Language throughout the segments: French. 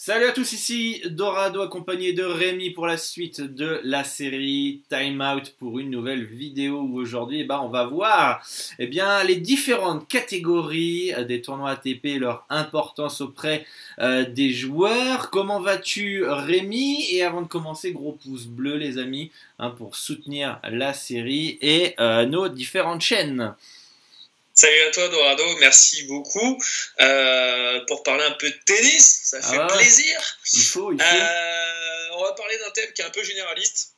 Salut à tous, ici Dorado accompagné de Rémi pour la suite de la série Time Out pour une nouvelle vidéo où aujourd'hui on va voir les différentes catégories des tournois ATP et leur importance auprès des joueurs. Comment vas-tu Rémi? Et avant de commencer, gros pouce bleu les amis pour soutenir la série et nos différentes chaînes. Salut à toi Dorado, merci beaucoup pour parler un peu de tennis, ça fait plaisir. Il faut. On va parler d'un thème qui est un peu généraliste,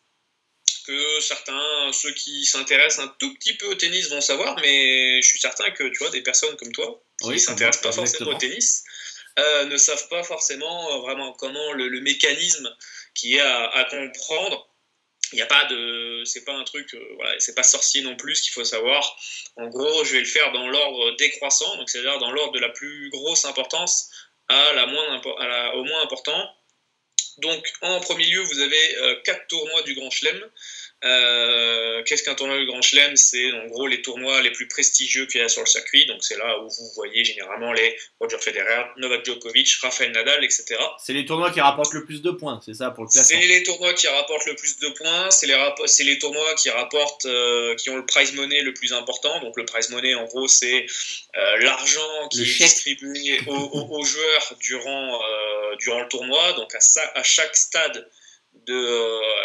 que ceux qui s'intéressent un tout petit peu au tennis vont savoir, mais je suis certain que tu vois des personnes comme toi qui ne s'intéressent pas forcément au tennis ne savent pas forcément vraiment comment le mécanisme qui est à comprendre. Il n'y a pas de, c'est pas un truc, voilà, c'est pas sorcier non plus, ce qu'il faut savoir. En gros, je vais le faire dans l'ordre décroissant, donc c'est-à-dire dans l'ordre de la plus grosse importance au moins important. Donc, en premier lieu, vous avez 4 tournois du Grand Chelem. Qu'est-ce qu'un tournoi du Grand Chelem? C'est en gros les tournois les plus prestigieux qu'il y a sur le circuit. Donc c'est là où vous voyez généralement les Roger Federer, Novak Djokovic, Rafael Nadal, etc. C'est les tournois qui rapportent le plus de points, c'est ça pour le classement? C'est les tournois qui rapportent le plus de points. C'est les tournois qui rapportent, qui ont le prize money le plus important. Donc le prize money, en gros, c'est l'argent qui est distribué aux joueurs durant le tournoi. Donc à chaque stade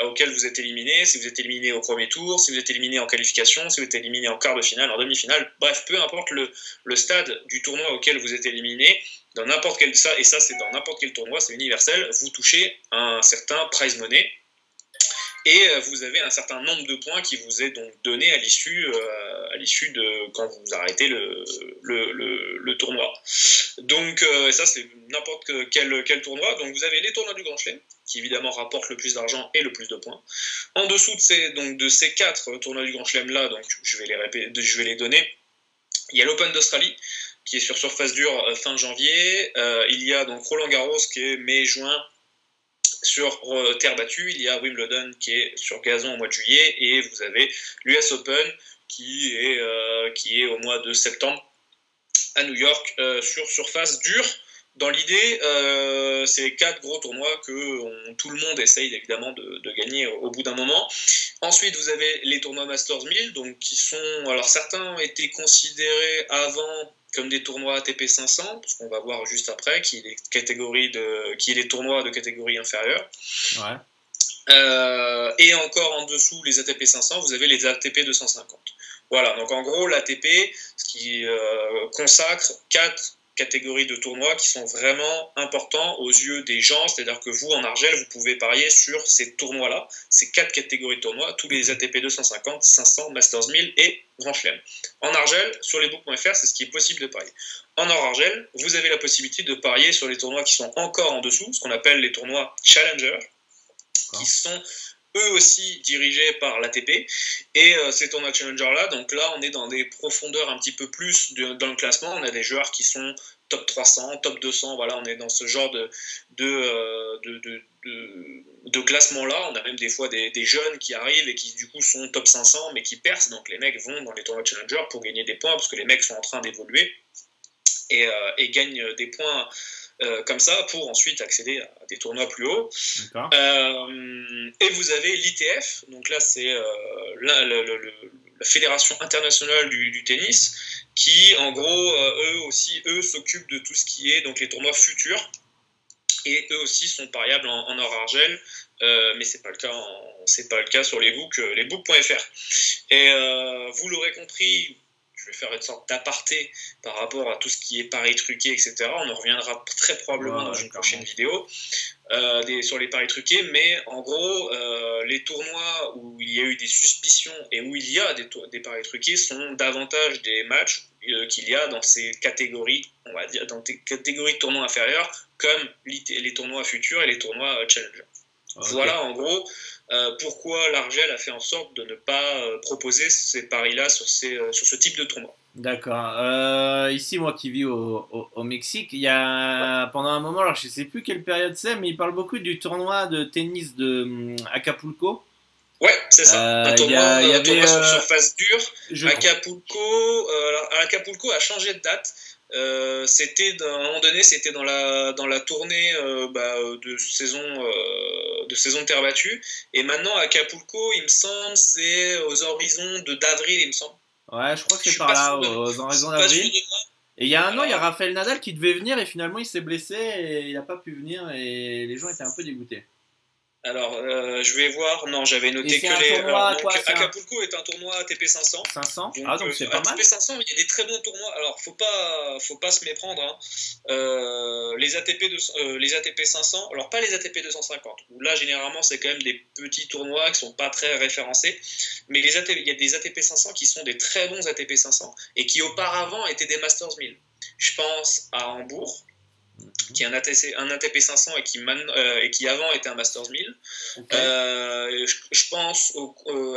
auquel vous êtes éliminé, si vous êtes éliminé au premier tour, si vous êtes éliminé en qualification, si vous êtes éliminé en quart de finale, en demi-finale, bref, peu importe le stade du tournoi auquel vous êtes éliminé, dans n'importe quel et ça c'est dans n'importe quel tournoi, c'est universel, vous touchez un certain prize money et vous avez un certain nombre de points qui vous est donc donné à l'issue de quand vous arrêtez le tournoi. Donc ça c'est n'importe quel tournoi. Donc vous avez les tournois du Grand Chelem qui évidemment rapportent le plus d'argent et le plus de points. En dessous de ces 4 tournois du Grand Chelem là, donc je vais les donner. Il y a l'Open d'Australie qui est sur surface dure fin janvier. Il y a donc Roland Garros qui est mai-juin sur terre battue. Il y a Wimbledon qui est sur gazon au mois de juillet et vous avez l'US Open qui est au mois de septembre à New York sur surface dure. Dans l'idée, c'est les 4 gros tournois que tout le monde essaye évidemment de gagner au bout d'un moment. Ensuite, vous avez les tournois Masters 1000, donc qui sont, alors certains ont été considérés avant comme des tournois ATP 500, parce qu'on va voir juste après, qui est les tournois de catégorie inférieure. Ouais. Et encore en dessous, les ATP 500, vous avez les ATP 250. Voilà, donc en gros, l'ATP, ce qui consacre 4 catégories de tournois qui sont vraiment importants aux yeux des gens, c'est-à-dire que vous, en Argel, vous pouvez parier sur ces tournois-là, ces 4 catégories de tournois, tous les ATP 250, 500, Masters 1000 et Grand Chelem. En Argel, sur lesbook.fr, c'est ce qui est possible de parier. En Argel, vous avez la possibilité de parier sur les tournois qui sont encore en dessous, ce qu'on appelle les tournois Challenger, qui sont eux aussi dirigés par l'ATP, et ces tournois Challenger-là, donc là on est dans des profondeurs un petit peu plus dans le classement, on a des joueurs qui sont top 300, top 200, voilà, on est dans ce genre de classement-là, on a même des fois des jeunes qui arrivent et qui du coup sont top 500, mais qui percent, donc les mecs vont dans les tournois Challenger pour gagner des points, parce que les mecs sont en train d'évoluer, et gagnent des points comme ça pour ensuite accéder à des tournois plus hauts. Et vous avez l'ITF, donc là c'est la Fédération internationale du tennis, qui en gros eux s'occupent de tout ce qui est donc les tournois futurs, et eux aussi sont pariables en or argel, mais c'est pas le cas sur les book.fr. Et vous l'aurez compris, je vais faire une sorte d'aparté par rapport à tout ce qui est paris truqués, etc. On en reviendra très probablement dans une prochaine vidéo sur les paris truqués, mais en gros, les tournois où il y a eu des suspicions et où il y a des paris truqués sont davantage des matchs qu'il y a dans ces catégories, on va dire, dans des catégories de tournois inférieurs, comme les tournois futurs et les tournois challenger. Okay. Voilà en gros pourquoi l'Argel a fait en sorte de ne pas proposer ces paris-là sur ce type de tournoi. D'accord. Ici, moi qui vis au Mexique, il y a pendant un moment, alors je ne sais plus quelle période c'est, mais il parle beaucoup du tournoi de tennis de Acapulco. Ouais, c'est ça. Un tournoi sur surface dure. Acapulco a changé de date. c'était à un moment donné, c'était dans la tournée de saison de terre battue. Et maintenant, à Acapulco, il me semble, c'est aux horizons d'avril, il me semble. Ouais, je crois que c'est par là, aux horizons d'avril. Et il y a un an, il y a Rafael Nadal qui devait venir et finalement il s'est blessé et il n'a pas pu venir et les gens étaient un peu dégoûtés. Alors, je vais voir. Non, j'avais noté que les. Acapulco est un tournoi ATP 500. 500. Donc c'est pas mal. ATP 500, il y a des très bons tournois. Alors, faut pas se méprendre. Hein. Les ATP 500. Alors, pas les ATP 250. Où là, généralement, c'est quand même des petits tournois qui sont pas très référencés. Mais il y a des ATP 500 qui sont des très bons ATP 500 et qui auparavant étaient des Masters 1000. Je pense à Hambourg, qui est un ATP 500 et qui avant était un Masters 1000. Okay. Je pense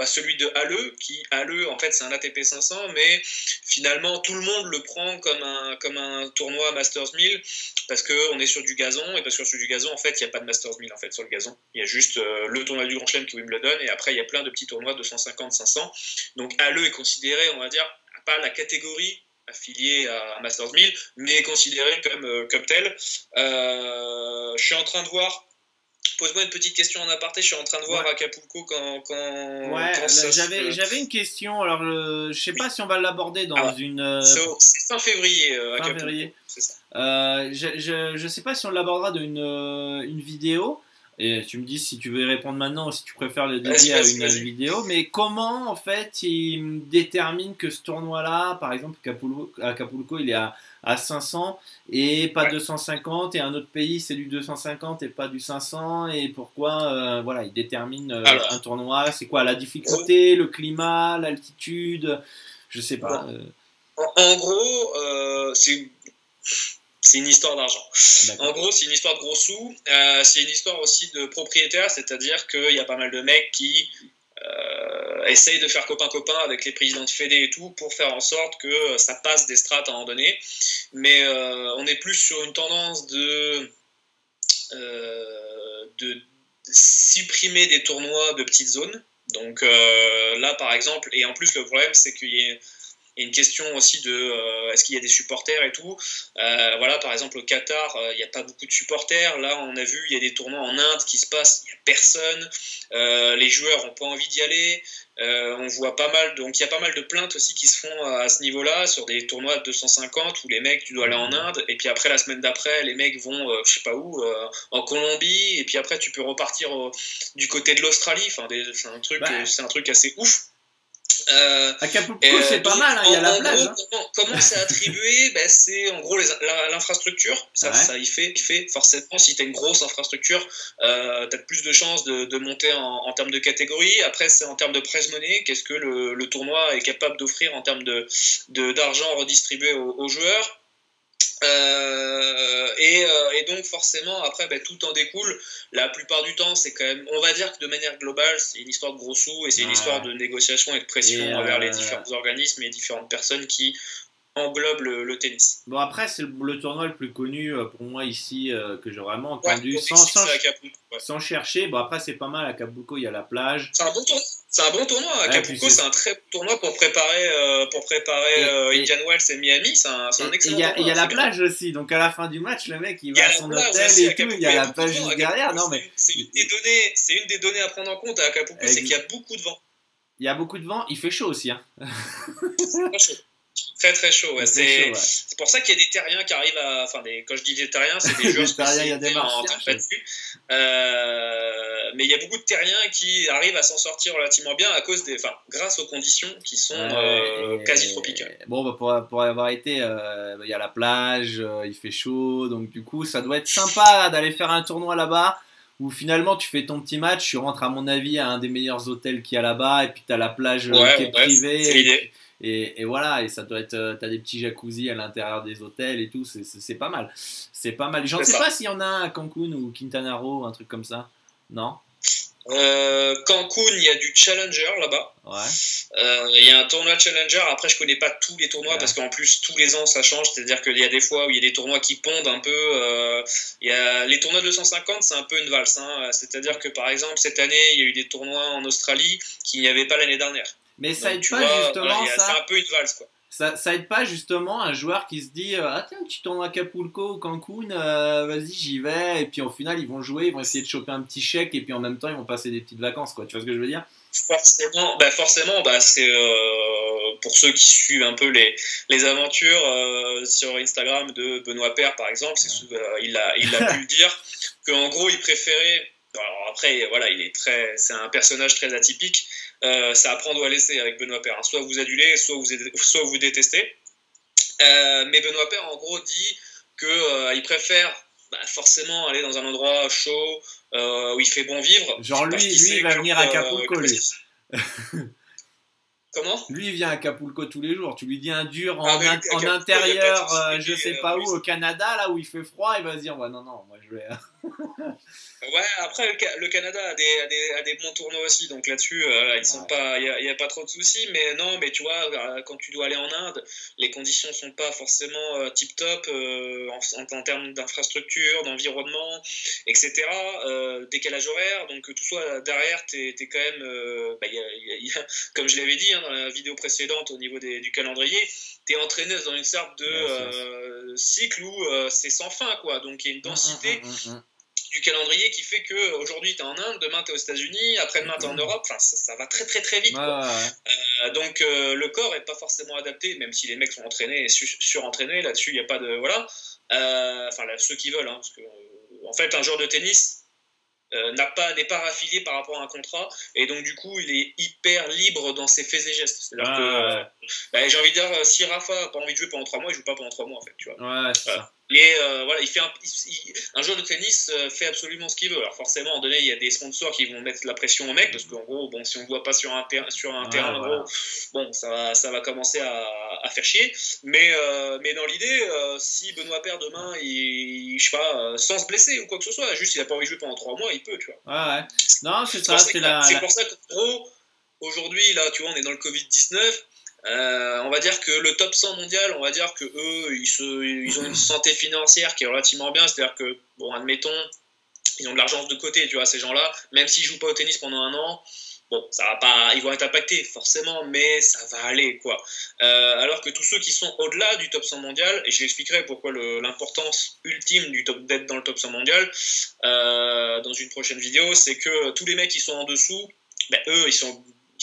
à celui de Halle, qui Halle en fait c'est un ATP 500, mais finalement tout le monde le prend comme un tournoi Masters 1000 parce qu'on est sur du gazon, et parce que sur du gazon en fait il n'y a pas de Masters 1000 en fait sur le gazon. Il y a juste le tournoi du Grand Chelem qui est Wimbledon, et après il y a plein de petits tournois de 150-500. Donc Halle est considéré, on va dire, pas la catégorie affilié à Masters 1000, mais considéré comme tel. Je suis en train de voir. Pose-moi une petite question en aparté. Je suis en train de voir Acapulco quand j'avais une question. Alors, je sais pas si on va l'aborder dans une. C'est fin février. Fin février. C'est ça. Je sais pas si on l'abordera d'une vidéo. Et tu me dis si tu veux y répondre maintenant ou si tu préfères le dédier à une vidéo. Mais comment, en fait, il détermine que ce tournoi-là, par exemple, Acapulco, il est à 500 et pas 250, et un autre pays, c'est du 250 et pas du 500, et pourquoi, voilà, il détermine un tournoi. C'est quoi, la difficulté, le climat, l'altitude, je sais pas. En gros, c'est une histoire d'argent. En gros, c'est une histoire de gros sous. C'est une histoire aussi de propriétaires, c'est-à-dire qu'il y a pas mal de mecs qui essayent de faire copain-copain avec les présidents de fédé et tout pour faire en sorte que ça passe des strates à un moment donné. Mais on est plus sur une tendance de supprimer des tournois de petites zones. Donc là, par exemple, et en plus, le problème, c'est qu'il y a une question aussi de est-ce qu'il y a des supporters et tout. Voilà, par exemple au Qatar, il n'y a pas beaucoup de supporters. Là, on a vu, il y a des tournois en Inde qui se passent, il n'y a personne. Les joueurs n'ont pas envie d'y aller. On voit pas mal, donc il y a pas mal de plaintes aussi qui se font à ce niveau-là sur des tournois de 250 où les mecs, tu dois aller en Inde, et puis après la semaine d'après, les mecs vont, je sais pas où, en Colombie, et puis après tu peux repartir du côté de l'Australie. Enfin, c'est un truc assez ouf. Acapulco, c'est pas mal, hein, il y a la plage. Comment c'est attribué? C'est en gros l'infrastructure. Ça y fait forcément, si tu as une grosse infrastructure, tu as plus de chances de monter en termes de catégorie. Après, c'est en termes de prize money. Qu'est-ce que le tournoi est capable d'offrir en termes d'argent redistribué aux joueurs? Et donc forcément après tout en découle. La plupart du temps c'est quand même, on va dire que de manière globale c'est une histoire de gros sous, et c'est une histoire de négociation et de pression envers les différents organismes et différentes personnes qui englobe le tennis. Bon, après, c'est le tournoi le plus connu pour moi ici, que j'ai vraiment entendu sans chercher. Bon, après, c'est pas mal. À Acapulco, il y a la plage. C'est un bon tournoi. C'est un bon tournoi. Acapulco, c'est un très bon tournoi pour préparer Indian Wells et Miami. C'est un excellent tournoi. Il y a la plage aussi. Donc, à la fin du match, le mec, il va à son hôtel et tout. Il y a la plage juste derrière. Non, mais c'est une des données à prendre en compte à Acapulco, c'est qu'il y a beaucoup de vent. Il y a beaucoup de vent. Il fait chaud aussi. Hein. Très très chaud, ouais. C'est pour ça qu'il y a des terriens qui arrivent à. Enfin, quand je dis des terriens, c'est des joueurs spécialisés en terre battue. Mais il y a beaucoup de terriens qui arrivent à s'en sortir relativement bien grâce aux conditions qui sont quasi tropicales. Bon, pour avoir été, il y a la plage, il fait chaud, donc du coup, ça doit être sympa d'aller faire un tournoi là-bas. Où finalement tu fais ton petit match, tu rentres à mon avis à un des meilleurs hôtels qu'il y a là-bas, et puis tu as la plage qui est privée. C'est l'idée. Et voilà, et ça doit être, t'as des petits jacuzzi à l'intérieur des hôtels et tout, c'est pas mal. C'est pas mal. Je ne sais pas s'il y en a à Cancun ou Quintana Roo, un truc comme ça. Non? Cancun, il y a du Challenger là-bas. Ouais. Il y a un tournoi Challenger. Après, je connais pas tous les tournois parce qu'en plus, tous les ans, ça change. C'est-à-dire qu'il y a des fois où il y a des tournois qui pondent un peu. Il y a les tournois 250, c'est un peu une valse. Hein. C'est-à-dire que par exemple, cette année, il y a eu des tournois en Australie qu'il n'y avait pas l'année dernière. Mais ça aide pas justement ça. C'est un peu une valse, quoi. ça aide pas justement un joueur qui se dit ah tiens, tu tournes à Acapulco ou Cancun, vas-y j'y vais, et puis au final ils vont jouer, ils vont essayer de choper un petit chèque et puis en même temps ils vont passer des petites vacances, quoi. Tu vois ce que je veux dire? Forcément, c'est pour ceux qui suivent un peu les aventures sur Instagram de Benoît Paire par exemple, il a pu le dire qu'en gros il préférait. Alors après voilà, c'est un personnage très atypique. Ça à prendre ou à laisser avec Benoît Paire. Hein. Soit vous adulez, soit vous détestez. Mais Benoît Paire en gros dit que il préfère forcément aller dans un endroit chaud où il fait bon vivre. Genre lui il va venir à Acapulco. Comment? Lui il vient à Acapulco tous les jours. Tu lui dis un dur en intérieur, je sais pas où, au Canada, là où il fait froid, il va se dire ouais non moi je vais. Ouais, après le Canada a des bons tournois aussi, donc là-dessus ils sont pas, il y a pas trop de soucis, mais non, mais tu vois, quand tu dois aller en Inde, les conditions sont pas forcément tip top en termes d'infrastructure, d'environnement, etc. Décalage horaire, donc tout ça derrière, t'es quand même, comme je l'avais dit hein, dans la vidéo précédente au niveau du calendrier, t'es entraîné dans une sorte de cycle où c'est sans fin, quoi, donc il y a une densité du calendrier qui fait que aujourd'hui tu es en Inde, demain tu es aux États-Unis, après-demain tu es en Europe, enfin ça va très très très vite. Quoi. Donc le corps est pas forcément adapté, même si les mecs sont entraînés et surentraînés, là-dessus il n'y a pas de. Voilà. Enfin, ceux qui veulent, hein, parce que en fait un joueur de tennis n'est pas raffilié par rapport à un contrat, et donc du coup il est hyper libre dans ses faits et gestes. C'est-à-dire que j'ai envie de dire, si Rafa n'a pas envie de jouer pendant 3 mois, il joue pas pendant 3 mois en fait, tu vois. Ouais, c'est ça. Et voilà, un joueur de tennis fait absolument ce qu'il veut. Alors forcément, à un moment donné, il y a des sponsors qui vont mettre la pression aux mecs, parce qu'en gros, bon, si on ne voit pas sur un terrain, en gros, bon, ça va commencer à faire chier. Mais dans l'idée, si Benoît Paire demain, je sais pas, sans se blesser ou quoi que ce soit, juste il n'a pas envie de jouer pendant 3 mois, il peut, tu vois. Ouais. Non, c'est ça. C'est pour ça qu'en gros, aujourd'hui, là, tu vois, on est dans le Covid-19. On va dire que le top 100 mondial, on va dire que eux, ils ont une santé financière qui est relativement bien, c'est-à-dire que, bon, admettons, ils ont de l'argent de côté, tu vois, ces gens-là, même s'ils jouent pas au tennis pendant 1 an, bon, ça va pas, ils vont être impactés, forcément, mais ça va aller, quoi. Alors que tous ceux qui sont au-delà du top 100 mondial, et je l'expliquerai pourquoi l'importance ultime d'être dans le top 100 mondial, dans une prochaine vidéo, c'est que tous les mecs qui sont en dessous, eux, ils sont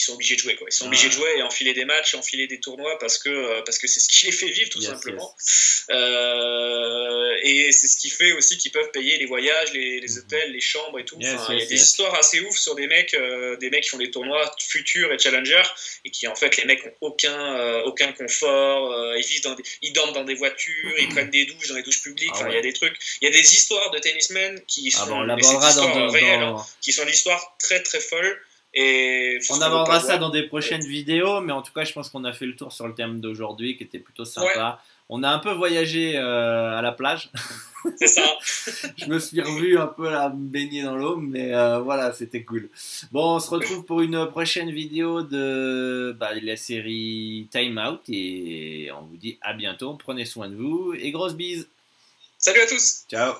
obligés de jouer, quoi. Ils sont obligés de jouer et enfiler des matchs, enfiler des tournois parce que c'est ce qui les fait vivre tout simplement. Et c'est ce qui fait aussi qu'ils peuvent payer les voyages, les hôtels, les chambres et tout. Il y a des histoires assez ouf sur des mecs qui font des tournois futurs et challengers et qui en fait les mecs ont aucun confort. Ils dorment dans des voitures, ils prennent des douches dans les douches publiques. Il y a des trucs, il y a des histoires de tennismen qui sont des histoires réelles, qui sont des histoires très très folles. Et on abordera ça dans des prochaines vidéos, mais en tout cas, je pense qu'on a fait le tour sur le thème d'aujourd'hui qui était plutôt sympa. On a un peu voyagé à la plage. C'est ça. Je me suis revu un peu là, me baigner dans l'eau, mais voilà, c'était cool. Bon, on se retrouve pour une prochaine vidéo de la série Time Out et on vous dit à bientôt. Prenez soin de vous et grosses bises. Salut à tous. Ciao.